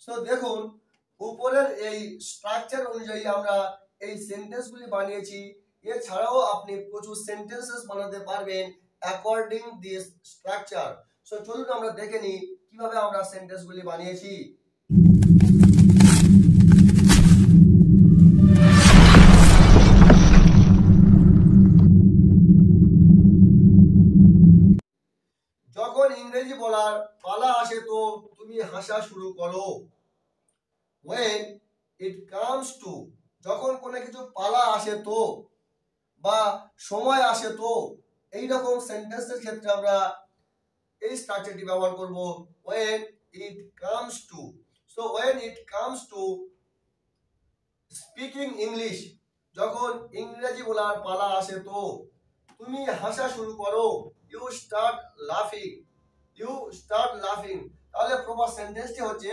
So দেখুন উপরের এই স্ট্রাকচার অনুযায়ী আমরা এই সেন্টেন্সগুলি বানিয়েছি। এছাড়াও আপনি প্রচুর সেন্টেন্সেস বানাতে পারবেন অ্যাকর্ডিং দিস স্ট্রাকচার। সো চলুন আমরা দেখে নিই কিভাবে আমরা সেন্টেন্সগুলি বানিয়েছি। যখন ইংরেজি বলার পালা আসে তো তুমি হাসা শুরু করো। when it comes to, যখন কোনো কিছু পালা আসে তো বা সময় আসে তো, এই রকম সেন্টেন্সের ক্ষেত্রে আমরা এই স্ট্রাকচারটি ব্যবহার করব when it comes to। so when it comes to speaking English, যখন ইংরেজি বলার পালা আসে তো তুমি হাসা শুরু করো। ইউ স্টার্ট লাফিং, ইউ স্টার্ট লাফিং। তাহলে প্রপার সেন্টেন্সটি হচ্ছে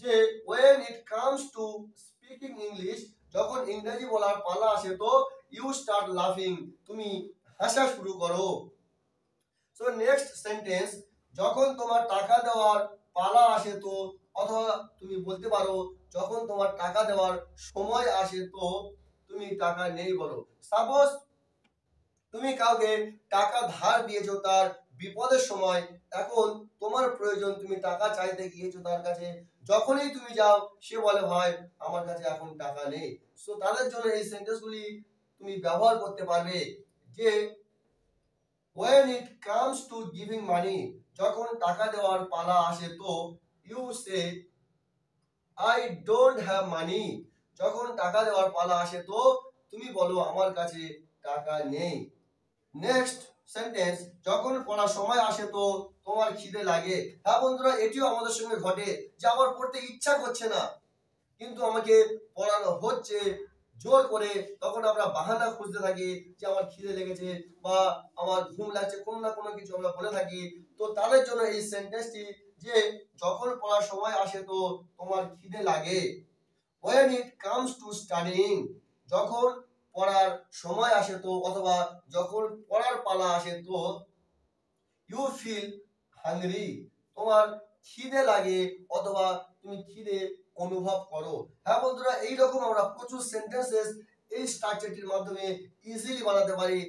যে when it comes to speaking English, যখন ইংরেজি বলার পালা আসে তো ইউ স্টার্ট লাফিং, তুমি হাসা শুরু করো। সো নেক্সট সেন্টেন্স, যখন তোমার টাকা দেওয়ার পালা আসে তো, অথবা তুমি বলতে পারো যখন তোমার টাকা দেওয়ার সময় আসে তো তুমি টাকা নেই বলো। সাপোজ তুমি কাউকে টাকা ধার দিয়েছো তার বিপদের সময়, এখন তোমার প্রয়োজন, তুমি টাকা চাইতে গিয়েছো তার কাছে, যখনই তুমি যাও সে বলে ভাই আমার কাছে এখন টাকা নেই। সো তাদের জন্য এই সেন্টেন্সগুলি তুমি ব্যবহার করতে পারবে যে when it comes to giving money, যখন টাকা দেওয়ার পালা আসে তো you say I don't have money, যখন টাকা দেওয়ার পালা আসে তো তুমি বলো আমার কাছে টাকা নেই। নেক্সট সেন্টেন্স, যখন পড়ার সময় আসে তো তোমার খিদে লাগে। হ্যাঁ বন্ধুরা, এটিও আমাদের সঙ্গে ঘটে যে আমার পড়তে ইচ্ছা করছে না কিন্তু আমাকে পড়ানো হচ্ছে জোর করে, তখন আমরা বাহানা খুঁজতে থাকি যে আমার খিদে লেগেছে বা আমার ঘুম লাগছে, কোনো না কোনো কিছু আমরা বলে থাকি। তো তাদের জন্য এই সেন্টেন্সটি যে যখন পড়ার সময় আসে তো তোমার খিদে লাগে। when it comes to studying, যখন পড়ার সময় আসে তো অথবা যখন পড়ার পালা আসে তো you feel hungry, তোমার খিদে লাগে অথবা তুমি খিদে অনুভব করো। হ্যাঁ বন্ধুরা, এইরকম আমরা প্রচুর সেন্টেন্সেস এই স্ট্রাকচারটির মাধ্যমে ইজিলি বানাতে পারি।